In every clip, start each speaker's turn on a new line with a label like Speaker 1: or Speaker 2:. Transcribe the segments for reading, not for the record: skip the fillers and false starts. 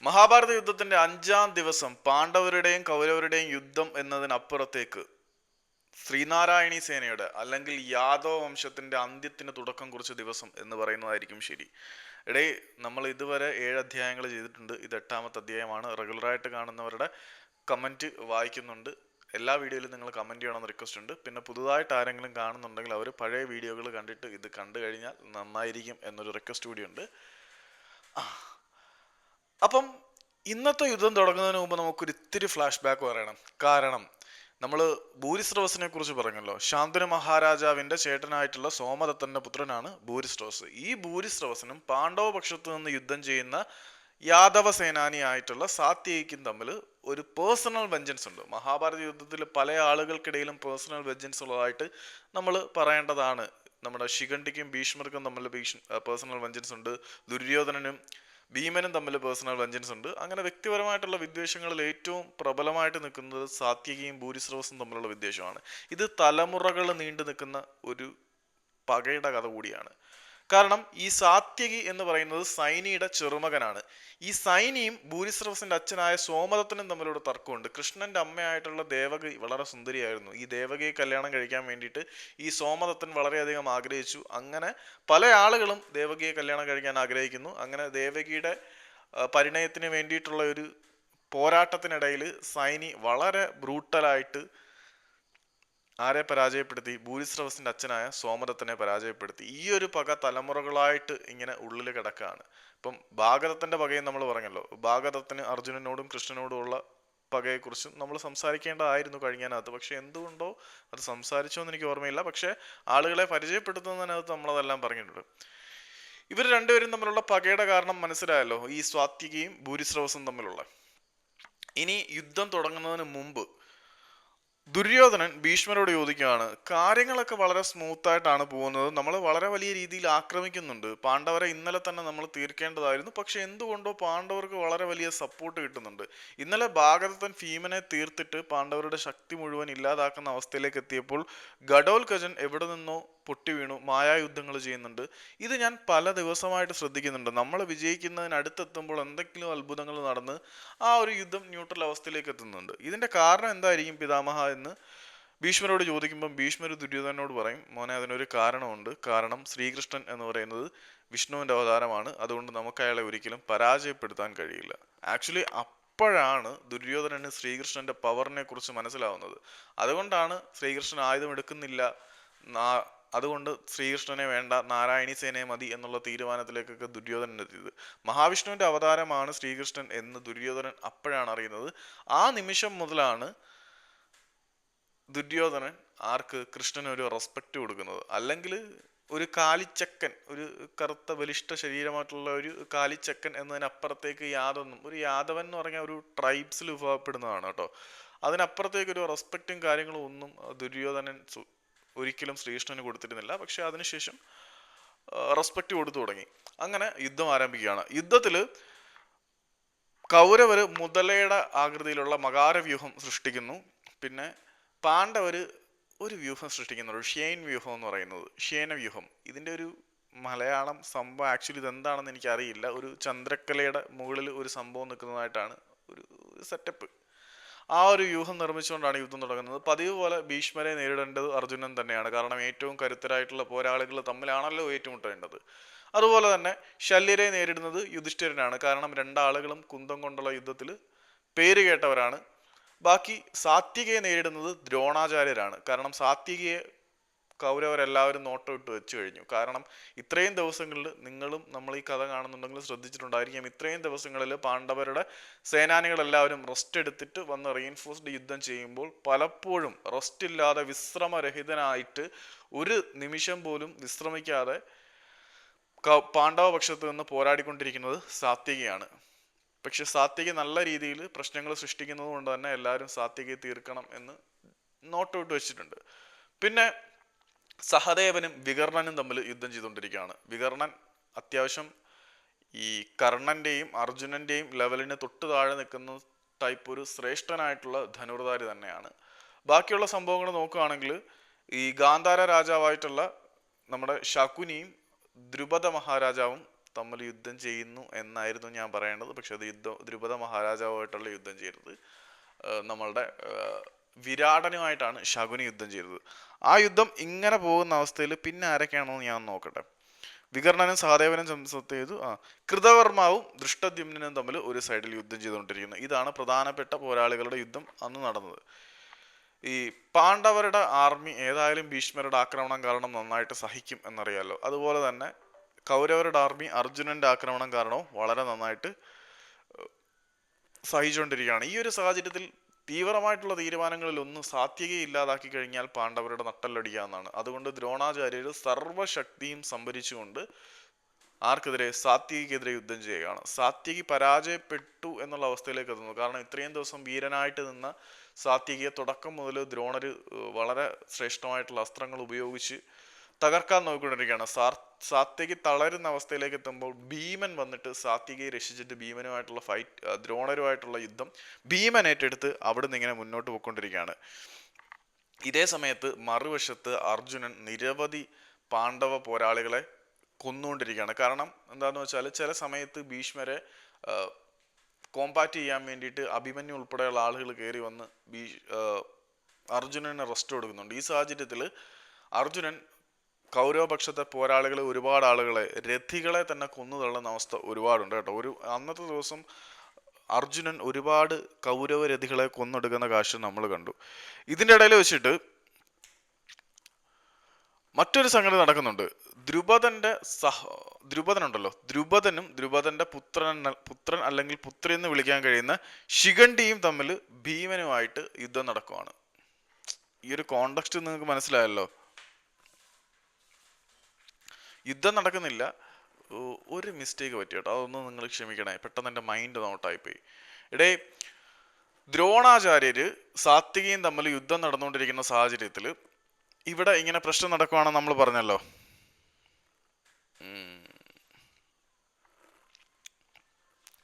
Speaker 1: മഹാഭാരത യുദ്ധത്തിന്റെ 5-ാം ദിവസം പാണ്ഡവരുടെയും കൗരവരുടെയും യുദ്ധം എന്നതിനപ്പുറത്തേക്ക് ശ്രീനാരായണീ സേനയുടെ അല്ലെങ്കിൽ യാദവ വംശത്തിന്റെ അന്ത്യത്തിന് തുടക്കം കുറിച്ച ദിവസം എന്ന് പറയുന്നതായിരിക്കും ശരി. ഇടേ നമ്മൾ ഇതുവരെ 7 അധ്യായങ്ങൾ ചെയ്തിട്ടുണ്ട്. ഇത് 8-ാമത്തെ അധ്യായമാണ്. റെഗുലറായിട്ട് കാണുന്നവരുടെ കമൻറ്റ് വായിക്കുന്നുണ്ട്. എല്ലാ വീഡിയോയിലും നിങ്ങൾ കമൻറ്റ് ചെയ്യണമെന്ന് റിക്വസ്റ്റ് ഉണ്ട്. പിന്നെ പുതുതായിട്ട് ആരെങ്കിലും കാണുന്നുണ്ടെങ്കിൽ അവർ പഴയ വീഡിയോകൾ കണ്ടിട്ട് ഇത് കണ്ടു കഴിഞ്ഞാൽ നന്നായിരിക്കും എന്നൊരു റിക്വസ്റ്റ് കൂടിയുണ്ട്. അപ്പം ഇന്നത്തെ യുദ്ധം തുടങ്ങുന്നതിന് മുമ്പ് നമുക്കൊരു ഇത്തിരി ഫ്ലാഷ് ബാക്ക് പറയണം. കാരണം നമ്മൾ ഭൂരിശ്രവസിനെ കുറിച്ച് പറഞ്ഞല്ലോ. ശാന്തനു മഹാരാജാവിന്റെ ചേട്ടനായിട്ടുള്ള സോമദത്തന്റെ പുത്രനാണ് ഭൂരിശ്രവസ്. ഈ ഭൂരിശ്രവസനും പാണ്ഡവ പക്ഷത്തു നിന്ന് യുദ്ധം ചെയ്യുന്ന യാദവ സേനാനിയായിട്ടുള്ള സാത്യകിക്കും തമ്മിൽ ഒരു പേഴ്സണൽ വെഞ്ചൻസ് ഉണ്ട്. മഹാഭാരത യുദ്ധത്തിൽ പല ആളുകൾക്കിടയിലും പേഴ്സണൽ വെഞ്ചൻസ് ഉള്ളതായിട്ട് നമ്മൾ പറയേണ്ടതാണ്. നമ്മുടെ ശിഖണ്ഡിക്കും ഭീഷ്മർക്കും തമ്മിൽ പേഴ്സണൽ വെഞ്ചൻസ് ഉണ്ട്. ദുര്യോധനനും ഭീമനും തമ്മിൽ പേഴ്സണൽ വെഞ്ചൻസ് ഉണ്ട്. അങ്ങനെ വ്യക്തിപരമായിട്ടുള്ള വിദ്വേഷങ്ങളിൽ ഏറ്റവും പ്രബലമായിട്ട് നിൽക്കുന്നത് സാത്യകിയും ഭൂരിശ്രവസും തമ്മിലുള്ള വിദ്വേഷമാണ്. ഇത് തലമുറകൾ നീണ്ടു നിൽക്കുന്ന ഒരു പകയുടെ കഥ കൂടിയാണ്. കാരണം ഈ സാത്യകി എന്ന് പറയുന്നത് സൈനിയുടെ ചെറുമകനാണ്. ഈ സൈനിയും ഭൂരിശ്രവസിന്റെ അച്ഛനായ സോമദത്തനും തമ്മിലൊരു തർക്കമുണ്ട്. കൃഷ്ണന്റെ അമ്മയായിട്ടുള്ള ദേവകി വളരെ സുന്ദരിയായിരുന്നു. ഈ ദേവകിയെ കല്യാണം കഴിക്കാൻ വേണ്ടിയിട്ട് ഈ സോമദത്തൻ വളരെയധികം ആഗ്രഹിച്ചു. അങ്ങനെ പല ആളുകളും ദേവകിയെ കല്യാണം കഴിക്കാൻ ആഗ്രഹിക്കുന്നു. അങ്ങനെ ദേവകിയുടെ പരിണയത്തിന് വേണ്ടിയിട്ടുള്ള ഒരു പോരാട്ടത്തിനിടയിൽ സൈനി വളരെ ബ്രൂട്ടലായിട്ട് ആരെ പരാജയപ്പെടുത്തി? ഭൂരിശ്രവസിന്റെ അച്ഛനായ സോമദത്തനെ പരാജയപ്പെടുത്തി. ഈ ഒരു പക തലമുറകളായിട്ട് ഇങ്ങനെ ഉള്ളിൽ കിടക്കുകയാണ്. ഇപ്പം ഭാഗതത്തിന്റെ പകയും നമ്മൾ പറഞ്ഞല്ലോ. ഭാഗതത്തിന് അർജുനനോടും കൃഷ്ണനോടും ഉള്ള പകയെക്കുറിച്ചും നമ്മൾ സംസാരിക്കേണ്ടതായിരുന്നു കഴിഞ്ഞതിനകത്ത്. പക്ഷെ എന്തുകൊണ്ടോ അത് സംസാരിച്ചോ എന്ന് എനിക്ക് ഓർമ്മയില്ല. പക്ഷെ ആളുകളെ പരിചയപ്പെടുത്തുന്നതിനകത്ത് നമ്മളതെല്ലാം പറഞ്ഞിട്ടുണ്ട്. ഇവർ രണ്ടുപേരും തമ്മിലുള്ള പകയുടെ കാരണം മനസ്സിലായല്ലോ, ഈ സാത്യകിയും ഭൂരിശ്രവസും തമ്മിലുള്ള. ഇനി യുദ്ധം തുടങ്ങുന്നതിന് മുമ്പ് ദുര്യോധനൻ ഭീഷ്മരോട് ചോദിക്കുകയാണ്, കാര്യങ്ങളൊക്കെ വളരെ സ്മൂത്ത് ആയിട്ടാണ് പോകുന്നത്, നമ്മൾ വളരെ വലിയ രീതിയിൽ ആക്രമിക്കുന്നുണ്ട്, പാണ്ഡവരെ ഇന്നലെ തന്നെ നമ്മൾ തീർക്കേണ്ടതായിരുന്നു, പക്ഷെ എന്തുകൊണ്ടോ പാണ്ഡവർക്ക് വളരെ വലിയ സപ്പോർട്ട് കിട്ടുന്നുണ്ട്. ഇന്നലെ ഭാഗതത്തൻ ഭീമനെ തീർത്തിട്ട് പാണ്ഡവരുടെ ശക്തി മുഴുവൻ ഇല്ലാതാക്കുന്ന അവസ്ഥയിലേക്ക് എത്തിയപ്പോൾ ഘടോൽകജൻ എവിടെ നിന്നോ പൊട്ടി വീണു, മായായുദ്ധങ്ങൾ ചെയ്യുന്നുണ്ട്. ഇത് ഞാൻ പല ദിവസമായിട്ട് ശ്രദ്ധിക്കുന്നുണ്ട്. നമ്മൾ വിജയിക്കുന്നതിന് അടുത്തെത്തുമ്പോൾ എന്തെങ്കിലും അത്ഭുതങ്ങൾ നടന്ന് ആ ഒരു യുദ്ധം ന്യൂട്രൽ അവസ്ഥയിലേക്ക് എത്തുന്നുണ്ട്. ഇതിന്റെ കാരണം എന്തായിരിക്കും പിതാമഹ എന്ന് ഭീഷ്മരോട് ചോദിക്കുമ്പം ഭീഷ്മർ ദുര്യോധനോട് പറയും, മോനെ അതിനൊരു കാരണമുണ്ട്. കാരണം ശ്രീകൃഷ്ണൻ എന്ന് പറയുന്നത് വിഷ്ണുവിന്റെ അവതാരമാണ്. അതുകൊണ്ട് നമുക്ക് അയാളെ ഒരിക്കലും പരാജയപ്പെടുത്താൻ കഴിയില്ല. ആക്ച്വലി അപ്പോഴാണ് ദുര്യോധനന് ശ്രീകൃഷ്ണന്റെ പവറിനെ കുറിച്ച് മനസ്സിലാവുന്നത്. അതുകൊണ്ടാണ് ശ്രീകൃഷ്ണൻ ആയുധം എടുക്കുന്നില്ല, അതുകൊണ്ട് ശ്രീകൃഷ്ണനെ വേണ്ട, നാരായണീ സേനയെ മതി എന്നുള്ള തീരുമാനത്തിലേക്കൊക്കെ ദുര്യോധനൻ എത്തിയത്. മഹാവിഷ്ണുവിന്റെ അവതാരമാണ് ശ്രീകൃഷ്ണൻ എന്ന് ദുര്യോധനൻ അപ്പോഴാണ് അറിയുന്നത്. ആ നിമിഷം മുതലാണ് ദുര്യോധനൻ ആർക്ക്? കൃഷ്ണന് ഒരു റെസ്പെക്റ്റ് കൊടുക്കുന്നത്. അല്ലെങ്കിൽ ഒരു കാലിച്ചക്കൻ, ഒരു കറുത്ത ബലിഷ്ഠ ശരീരമായിട്ടുള്ള ഒരു കാലിച്ചക്കൻ എന്നതിനപ്പുറത്തേക്ക് യാതൊന്നും, ഒരു യാദവൻ എന്ന് പറഞ്ഞാൽ ഒരു ട്രൈബ്സിൽ വിഭാഗപ്പെടുന്നതാണ് കേട്ടോ. അതിനപ്പുറത്തേക്ക് ഒരു റെസ്പെക്റ്റും കാര്യങ്ങളും ഒന്നും ദുര്യോധനൻ ഒരിക്കലും ശ്രീകൃഷ്ണന് കൊടുത്തിരുന്നില്ല. പക്ഷെ അതിനുശേഷം റെസ്പെക്റ്റ് കൊടുത്തു തുടങ്ങി. അങ്ങനെ യുദ്ധം ആരംഭിക്കുകയാണ്. യുദ്ധത്തിൽ കൗരവര് മുതലയുടെ ആകൃതിയിലുള്ള മകാരവ്യൂഹം സൃഷ്ടിക്കുന്നു. പിന്നെ പാണ്ഡവര് ഒരു വ്യൂഹം സൃഷ്ടിക്കുന്നുണ്ട്, ഷേൻ വ്യൂഹം എന്ന് പറയുന്നത്. ഷേനവ്യൂഹം, ഇതിൻ്റെ ഒരു മലയാളം സംഭവം ആക്ച്വലി ഇതെന്താണെന്ന് എനിക്കറിയില്ല. ഒരു ചന്ദ്രക്കലയുടെ മുകളിൽ ഒരു സംഭവം നിൽക്കുന്നതായിട്ടാണ് ഒരു സെറ്റപ്പ്. ആ ഒരു വ്യൂഹം നിർമ്മിച്ചുകൊണ്ടാണ് യുദ്ധം തുടങ്ങുന്നത്. പതിവ് പോലെ ഭീഷ്മരെ നേരിടേണ്ടത് അർജുനൻ തന്നെയാണ്. കാരണം ഏറ്റവും കരുത്തരായിട്ടുള്ള പോരാളികൾ തമ്മിലാണല്ലോ ഏറ്റുമുട്ടേണ്ടത്. അതുപോലെ തന്നെ ശല്യരെ നേരിടുന്നത് യുധിഷ്ഠിരനാണ്. കാരണം രണ്ടാളുകളും കുന്തം കൊണ്ടുള്ള യുദ്ധത്തിൽ പേര് കേട്ടവരാണ്. ബാക്കി സാത്വികയെ നേരിടുന്നത് ദ്രോണാചാര്യരാണ്. കാരണം സാത്വികയെ കൗരവരെല്ലാവരും നോട്ടം ഇട്ട് വെച്ചു കഴിഞ്ഞു. കാരണം ഇത്രയും ദിവസങ്ങളിൽ നിങ്ങളും നമ്മൾ ഈ കഥ കാണുന്നുണ്ടെങ്കിൽ ശ്രദ്ധിച്ചിട്ടുണ്ടായിരിക്കും, ഇത്രയും ദിവസങ്ങളിൽ പാണ്ഡവരുടെ സേനാനികളെല്ലാവരും റെസ്റ്റ് എടുത്തിട്ട് വന്ന് റീഇൻഫോഴ്സ്ഡ് യുദ്ധം ചെയ്യുമ്പോൾ പലപ്പോഴും റെസ്റ്റ് ഇല്ലാതെ വിശ്രമരഹിതനായിട്ട് ഒരു നിമിഷം പോലും വിശ്രമിക്കാതെ പാണ്ഡവ പക്ഷത്ത് നിന്ന് പോരാടിക്കൊണ്ടിരിക്കുന്നത് സാത്വികയാണ്. പക്ഷെ സാത്വിക നല്ല രീതിയിൽ പ്രശ്നങ്ങൾ സൃഷ്ടിക്കുന്നത് കൊണ്ട് തന്നെ എല്ലാവരും സാത്വികയെ തീർക്കണം എന്ന് നോട്ട് വെച്ചിട്ടുണ്ട്. പിന്നെ സഹദേവനും വികർണനും തമ്മിൽ യുദ്ധം ചെയ്തുകൊണ്ടിരിക്കുകയാണ്. വികർണൻ അത്യാവശ്യം ഈ കർണന്റെയും അർജുനന്റെയും ലെവലിന് തൊട്ട് താഴെ നിൽക്കുന്ന ടൈപ്പ് ഒരു ശ്രേഷ്ഠനായിട്ടുള്ള ധനുർധാരി തന്നെയാണ്. ബാക്കിയുള്ള സംഭവങ്ങൾ നോക്കുകയാണെങ്കിൽ ഈ ഗാന്ധാര രാജാവായിട്ടുള്ള നമ്മുടെ ശകുനിയും ദ്രുപദ മഹാരാജാവും തമ്മിൽ യുദ്ധം ചെയ്യുന്നു എന്നായിരുന്നു ഞാൻ പറയേണ്ടത്. പക്ഷെ അത് ദ്രുപദ മഹാരാജാവുമായിട്ടുള്ള യുദ്ധം ചെയ്തത് നമ്മളുടെ വിരാടനുമായിട്ടാണ് ശകുനി യുദ്ധം ചെയ്തത്. ആ യുദ്ധം ഇങ്ങനെ പോകുന്ന അവസ്ഥയിൽ പിന്നെ ആരൊക്കെയാണെന്ന് ഞാൻ നോക്കട്ടെ. വികർണനും സഹദേവനും സംസത്ത് ചെയ്തു. കൃതവർമാവും ദൃഷ്ടദ്യുമ്നും തമ്മിൽ ഒരു സൈഡിൽ യുദ്ധം ചെയ്തുകൊണ്ടിരിക്കുന്നു. ഇതാണ് പ്രധാനപ്പെട്ട പോരാളികളുടെ യുദ്ധം അന്ന് നടന്നത്. ഈ പാണ്ഡവരുടെ ആർമി ഏതായാലും ഭീഷ്മരുടെ ആക്രമണം കാരണം നന്നായിട്ട് സഹിക്കും എന്നറിയാലോ. അതുപോലെ തന്നെ കൗരവരുടെ ആർമി അർജുനന്റെ ആക്രമണം കാരണവും വളരെ നന്നായിട്ട് സഹിച്ചുകൊണ്ടിരിക്കുകയാണ്. ഈ ഒരു സാഹചര്യത്തിൽ തീവ്രമായിട്ടുള്ള തീരുമാനങ്ങളിൽ ഒന്നും സാത്വികയെ ഇല്ലാതാക്കി കഴിഞ്ഞാൽ പാണ്ഡവരുടെ നട്ടല്ലടിയാന്നാണ്. അതുകൊണ്ട് ദ്രോണാചാര്യർ സർവശക്തിയും സംഭരിച്ചുകൊണ്ട് ആർക്കെതിരെ? സാത്വികയ്ക്കെതിരെ യുദ്ധം ചെയ്യുകയാണ്. സാത്വികി പരാജയപ്പെട്ടു എന്നുള്ള അവസ്ഥയിലേക്ക് എത്തുന്നു. കാരണം ഇത്രയും ദിവസം വീരനായിട്ട് നിന്ന സാത്വികയെ തുടക്കം മുതൽ ദ്രോണര് വളരെ ശ്രേഷ്ഠമായിട്ടുള്ള അസ്ത്രങ്ങൾ ഉപയോഗിച്ച് തകർക്കാൻ നോക്കിക്കൊണ്ടിരിക്കുകയാണ്. സാത്വികി തളരുന്ന അവസ്ഥയിലേക്ക് എത്തുമ്പോൾ ഭീമൻ വന്നിട്ട് സാത്വികയെ രക്ഷിച്ചിട്ട് ഭീമനുമായിട്ടുള്ള ഫൈറ്റ്, ദ്രോണരുമായിട്ടുള്ള യുദ്ധം ഭീമൻ ഏറ്റെടുത്ത് അവിടുന്ന് ഇങ്ങനെ മുന്നോട്ട് പോയിക്കൊണ്ടിരിക്കുകയാണ്. ഇതേ സമയത്ത് മറുവശത്ത് അർജുനൻ നിരവധി പാണ്ഡവ പോരാളികളെ കൊന്നുകൊണ്ടിരിക്കുകയാണ്. കാരണം എന്താന്ന് വെച്ചാൽ ചില സമയത്ത് ഭീഷ്മരെ കോമ്പാറ്റ് ചെയ്യാൻ വേണ്ടിയിട്ട് അഭിമന്യു ഉൾപ്പെടെയുള്ള ആളുകൾ കയറി വന്ന് അർജുനന് റെസ്റ്റ് കൊടുക്കുന്നുണ്ട്. ഈ സാഹചര്യത്തിൽ അർജുനൻ കൗരവപക്ഷത്തെ പോരാളികളെ ഒരുപാട് ആളുകളെ രഥികളെ തന്നെ കൊന്നു തള്ളുന്ന അവസ്ഥ ഒരുപാടുണ്ട് കേട്ടോ. അന്നത്തെ ദിവസം അർജുനൻ ഒരുപാട് കൗരവ രഥികളെ കൊന്നെടുക്കുന്ന കാഴ്ച നമ്മൾ കണ്ടു. ഇതിൻ്റെ ഇടയിൽ വെച്ചിട്ട് മറ്റൊരു സംഗതി നടക്കുന്നുണ്ട്. ദ്രുപദനുണ്ടല്ലോ, ദ്രുപദന്റെ പുത്രൻ അല്ലെങ്കിൽ പുത്രി എന്ന് വിളിക്കാൻ കഴിയുന്ന ശിഖണ്ഡിയും തമ്മിൽ ഭീമനുമായിട്ട് യുദ്ധം നടക്കുവാണ്. ഈ ഒരു കോണ്ടെക്സ്റ്റ് നിങ്ങൾക്ക് മനസ്സിലായല്ലോ. യുദ്ധം നടക്കുന്നില്ല, ഒരു മിസ്റ്റേക്ക് പറ്റി കേട്ടോ, അതൊന്നും നിങ്ങൾ ക്ഷമിക്കണേ. പെട്ടെന്ന് എൻ്റെ മൈൻഡ് നോട്ടായിപ്പോയി. ദ്രോണാചാര്യര് സാത്വികയും തമ്മിൽ യുദ്ധം നടന്നുകൊണ്ടിരിക്കുന്ന സാഹചര്യത്തിൽ ഇവിടെ ഇങ്ങനെ പ്രശ്നം നടക്കുവാണെന്ന് നമ്മൾ പറഞ്ഞല്ലോ.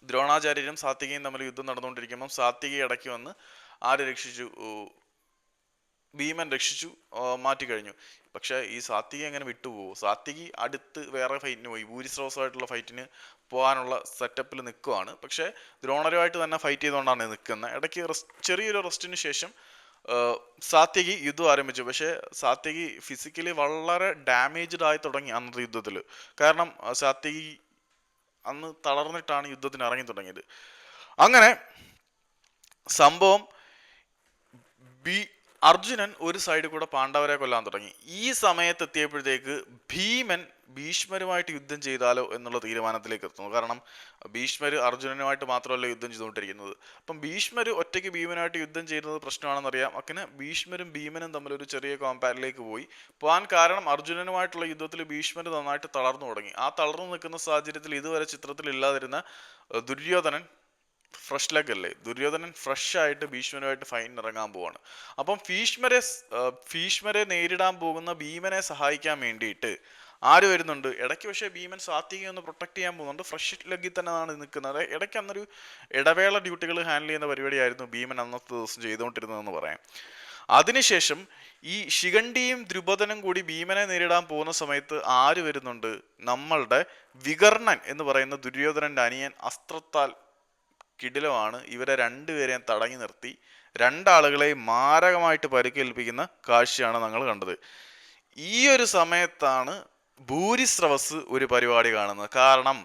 Speaker 1: ദ്രോണാചാര്യരും സാത്വികയും തമ്മിൽ യുദ്ധം നടന്നുകൊണ്ടിരിക്കുമ്പോൾ സാത്വികയെ ഇടയ്ക്ക് വന്ന് ആര് രക്ഷിച്ചു? ഭീമൻ രക്ഷിച്ചു, മാറ്റിക്കഴിഞ്ഞു. പക്ഷെ ഈ സാത്വികി അങ്ങനെ വിട്ടുപോകും. സാത്വികി അടുത്ത് വേറെ ഫൈറ്റിന് പോയി, ഭൂരിശ്രവസമായിട്ടുള്ള ഫൈറ്റിന് പോകാനുള്ള സെറ്റപ്പിൽ നിൽക്കുവാണ്. പക്ഷെ ദ്രോണരുമായിട്ട് തന്നെ ഫൈറ്റ് ചെയ്തുകൊണ്ടാണ് നിൽക്കുന്നത്. ഇടയ്ക്ക് ചെറിയൊരു റെസ്റ്റിന് ശേഷം സാത്വികി യുദ്ധം ആരംഭിച്ചു. പക്ഷെ സാത്വികി ഫിസിക്കലി വളരെ ഡാമേജ്ഡ് ആയി തുടങ്ങി അന്നത്തെ യുദ്ധത്തിൽ. കാരണം സാത്വികി അന്ന് തളർന്നിട്ടാണ് യുദ്ധത്തിന് ഇറങ്ങി തുടങ്ങിയത്. അങ്ങനെ സംഭവം അർജുനൻ ഒരു സൈഡിൽ കൂടെ പാണ്ഡവരെ കൊല്ലാൻ തുടങ്ങി. ഈ സമയത്ത് എത്തിയപ്പോഴത്തേക്ക് ഭീമൻ ഭീഷ്മരുമായിട്ട് യുദ്ധം ചെയ്താലോ എന്നുള്ള തീരുമാനത്തിലേക്ക് എത്തുന്നു. കാരണം ഭീഷ്മർ അർജുനനുമായിട്ട് മാത്രമല്ല യുദ്ധം ചെയ്തുകൊണ്ടിരിക്കുന്നത്. അപ്പം ഭീഷ്മർ ഒറ്റയ്ക്ക് ഭീമനായിട്ട് യുദ്ധം ചെയ്യുന്നത് പ്രശ്നമാണെന്നറിയാം. അങ്ങനെ ഭീഷ്മരും ഭീമനും തമ്മിൽ ഒരു ചെറിയ കോമ്പാറ്റിലേക്ക് പോകാൻ കാരണം അർജുനനുമായിട്ടുള്ള യുദ്ധത്തിൽ ഭീഷ്മർ നന്നായിട്ട് തളർന്നു തുടങ്ങി. ആ തളർന്നു നിൽക്കുന്ന സാഹചര്യത്തിൽ ഇതുവരെ ചിത്രത്തിൽ ഇല്ലാതിരുന്ന ദുര്യോധനൻ ഫ്രഷ് ലെഗ് അല്ലേ, ദുര്യോധനൻ ഫ്രഷ് ആയിട്ട് ഭീഷ്മരുമായിട്ട് ഫൈറ്റിന് ഇറങ്ങാൻ പോവാണ്. അപ്പം ഭീഷ്മരെ നേരിടാൻ പോകുന്ന ഭീമനെ സഹായിക്കാൻ വേണ്ടിയിട്ട് ആര് വരുന്നുണ്ട് ഇടയ്ക്ക്? പക്ഷേ ഭീമൻ സാത്വികയെ ഒന്ന് പ്രൊട്ടക്ട് ചെയ്യാൻ പോകുന്നുണ്ട്. ഫ്രഷ് ലെഗിൽ തന്നെയാണ് നിൽക്കുന്നത്. ഇടയ്ക്ക് അന്നൊരു ഇടവേള ഡ്യൂട്ടികൾ ഹാൻഡിൽ ചെയ്യുന്ന പരിപാടിയായിരുന്നു ഭീമൻ അന്നത്തെ ദിവസം ചെയ്തുകൊണ്ടിരുന്നതെന്ന് പറയാം. അതിനുശേഷം ഈ ശിഖണ്ഡിയും ദ്രുപദനും കൂടി ഭീമനെ നേരിടാൻ പോകുന്ന സമയത്ത് ആര് വരുന്നുണ്ട്? നമ്മളുടെ വികർണൻ എന്ന് പറയുന്ന ദുര്യോധനന്റെ അനിയൻ അസ്ത്രത്താൽ കിടിലമാണ്. ഇവരെ രണ്ടുപേരെയും തടഞ്ഞു നിർത്തി രണ്ടാളുകളെ മാരകമായിട്ട് പരിക്കേൽപ്പിക്കുന്ന കാഴ്ചയാണ് നമ്മൾ കണ്ടത്. ഈ ഒരു സമയത്താണ് ഭൂരിശ്രവസ് ഒരു പരിപാടി കാണുന്നത്. കാരണം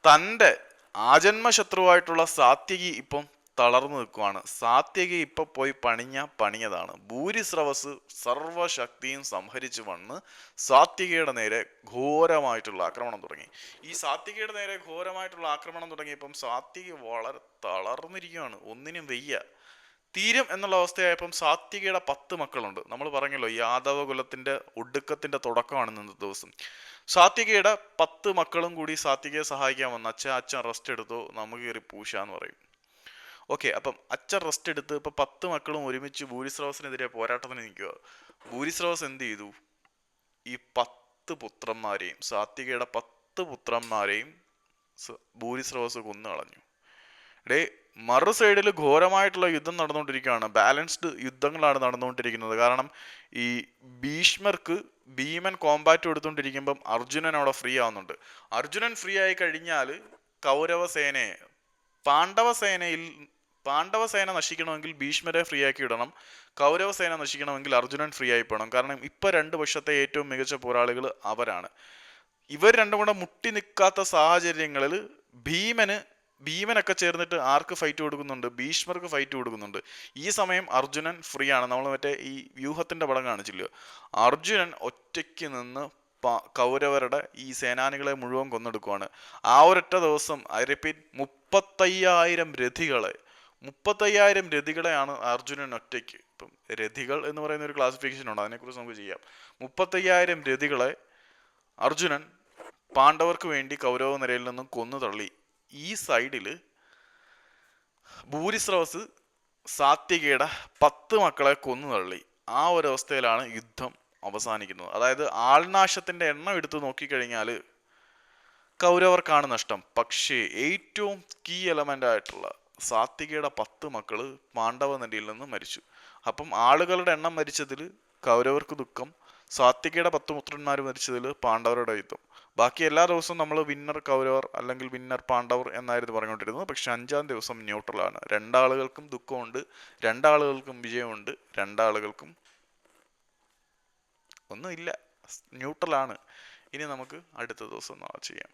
Speaker 1: തൻ്റെ ആജന്മശത്രുവായിട്ടുള്ള സാത്വികി ഇപ്പം തളർന്നു നിൽക്കുവാണ്. സാത്വികി ഇപ്പം പോയി പണിഞ്ഞതാണ്. ഭൂരിശ്രവസ് സർവശക്തിയും സംഹരിച്ചു വന്ന് സാത്വികയുടെ നേരെ ഘോരമായിട്ടുള്ള ആക്രമണം തുടങ്ങി. ഈ സാത്വികയുടെ നേരെ ഘോരമായിട്ടുള്ള ആക്രമണം തുടങ്ങിയപ്പം സാത്വിക വളരെ തളർന്നിരിക്കുകയാണ്. ഒന്നിനും വയ്യ, തീരും എന്നുള്ള അവസ്ഥയായപ്പം സാത്വികയുടെ 10 മക്കളുണ്ട്. നമ്മൾ പറഞ്ഞല്ലോ യാദവ കുലത്തിന്റെ ഒടുക്കത്തിന്റെ തുടക്കമാണ് ഇന്നത്തെ ദിവസം. സാത്വികയുടെ 10 മക്കളും കൂടി സാത്വികയെ സഹായിക്കാൻ വന്നു. അച്ഛൻ റെസ്റ്റ് എടുത്തോ, നമുക്ക് കയറി പൂശാന്ന് പറയും. ഓക്കെ, അപ്പം അച്ഛൻ റെസ്റ്റ് എടുത്ത് ഇപ്പം 10 മക്കളും ഒരുമിച്ച് ഭൂരിശ്രവസിനെതിരെ പോരാട്ടത്തിന് നിൽക്കുക. ഭൂരിശ്രവസ് എന്ത് ചെയ്തു? ഈ 10 പുത്രന്മാരെയും സാത്വികയുടെ 10 പുത്രന്മാരെയും ഭൂരിശ്രവസ് കൊന്നു കളഞ്ഞു. മറു സൈഡിൽ ഘോരമായിട്ടുള്ള യുദ്ധം നടന്നുകൊണ്ടിരിക്കുകയാണ്. ബാലൻസ്ഡ് യുദ്ധങ്ങളാണ് നടന്നുകൊണ്ടിരിക്കുന്നത്. കാരണം ഈ ഭീഷ്മർക്ക് ഭീമൻ കോമ്പാറ്റ് എടുത്തുകൊണ്ടിരിക്കുമ്പം അർജുനൻ അവിടെ ഫ്രീ ആവുന്നുണ്ട്. അർജുനൻ ഫ്രീ ആയി കഴിഞ്ഞാൽ കൗരവസേനയെ പാണ്ഡവസേനയിൽ പാണ്ഡവസേന നശിക്കണമെങ്കിൽ ഭീഷ്മരെ ഫ്രീ ആക്കി ഇടണം. കൗരവസേന നശിക്കണമെങ്കിൽ അർജുനൻ ഫ്രീ ആയി പോകണം. കാരണം ഇപ്പൊ രണ്ട് പക്ഷത്തെ ഏറ്റവും മികച്ച പോരാളികൾ അവരാണ്. ഇവർ രണ്ടും കൂടെ മുട്ടി നിൽക്കാത്ത സാഹചര്യങ്ങളിൽ ഭീമനൊക്കെ ചേർന്നിട്ട് ആർക്ക് ഫൈറ്റ് കൊടുക്കുന്നുണ്ട്? ഭീഷ്മർക്ക് ഫൈറ്റ് കൊടുക്കുന്നുണ്ട്. ഈ സമയം അർജുനൻ ഫ്രീ ആണ്. നമ്മൾ മറ്റേ ഈ വ്യൂഹത്തിന്റെ പടം കാണിച്ചില്ലയോ, അർജുനൻ ഒറ്റയ്ക്ക് നിന്ന് കൗരവരുടെ ഈ സേനാനികളെ മുഴുവൻ കൊന്നെടുക്കുവാണ്. ആ ഒരൊറ്റ ദിവസം ഐ റിപ്പീറ്റ് 35,000 രഥികളെയാണ് അർജുനൻ ഒറ്റയ്ക്ക്. ഇപ്പം രഥികൾ എന്ന് പറയുന്ന ഒരു ക്ലാസിഫിക്കേഷൻ ഉണ്ട്, അതിനെക്കുറിച്ച് നമുക്ക് ചെയ്യാം. 35,000 രഥികളെ അർജുനൻ പാണ്ഡവർക്ക് വേണ്ടി കൗരവ നിരയിൽ നിന്നും കൊന്നു തള്ളി. ഈ സൈഡില് ഭൂരിശ്രവസ് സാത്വികയുടെ 10 മക്കളെ കൊന്നു തള്ളി. ആ ഒരു അവസ്ഥയിലാണ് യുദ്ധം അവസാനിക്കുന്നത്. അതായത് ആൾനാശത്തിന്റെ എണ്ണം എടുത്ത് നോക്കിക്കഴിഞ്ഞാൽ കൗരവർക്കാണ് നഷ്ടം. പക്ഷേ ഏറ്റവും കീ എലമെന്റ് ആയിട്ടുള്ള സാത്വികയുടെ 10 മക്കള് പാണ്ഡവ നിരയിൽ നിന്ന് മരിച്ചു. അപ്പം ആളുകളുടെ എണ്ണം മരിച്ചതിൽ കൗരവർക്ക് ദുഃഖം, സാത്വികയുടെ 10 പുത്രന്മാർ മരിച്ചതിൽ പാണ്ഡവരുടെ യുദ്ധം. ബാക്കി എല്ലാ ദിവസവും നമ്മൾ വിന്നർ കൗരവർ അല്ലെങ്കിൽ വിന്നർ പാണ്ഡവർ എന്നായിരുന്നു പറഞ്ഞുകൊണ്ടിരുന്നത്. പക്ഷെ 5-ാം ദിവസം ന്യൂട്രലാണ്. രണ്ടാളുകൾക്കും ദുഃഖമുണ്ട്, രണ്ടാളുകൾക്കും വിജയമുണ്ട്, രണ്ടാളുകൾക്കും ഒന്നുമില്ല, ന്യൂട്രലാണ്. ഇനി നമുക്ക് അടുത്ത ദിവസം ചെയ്യാം.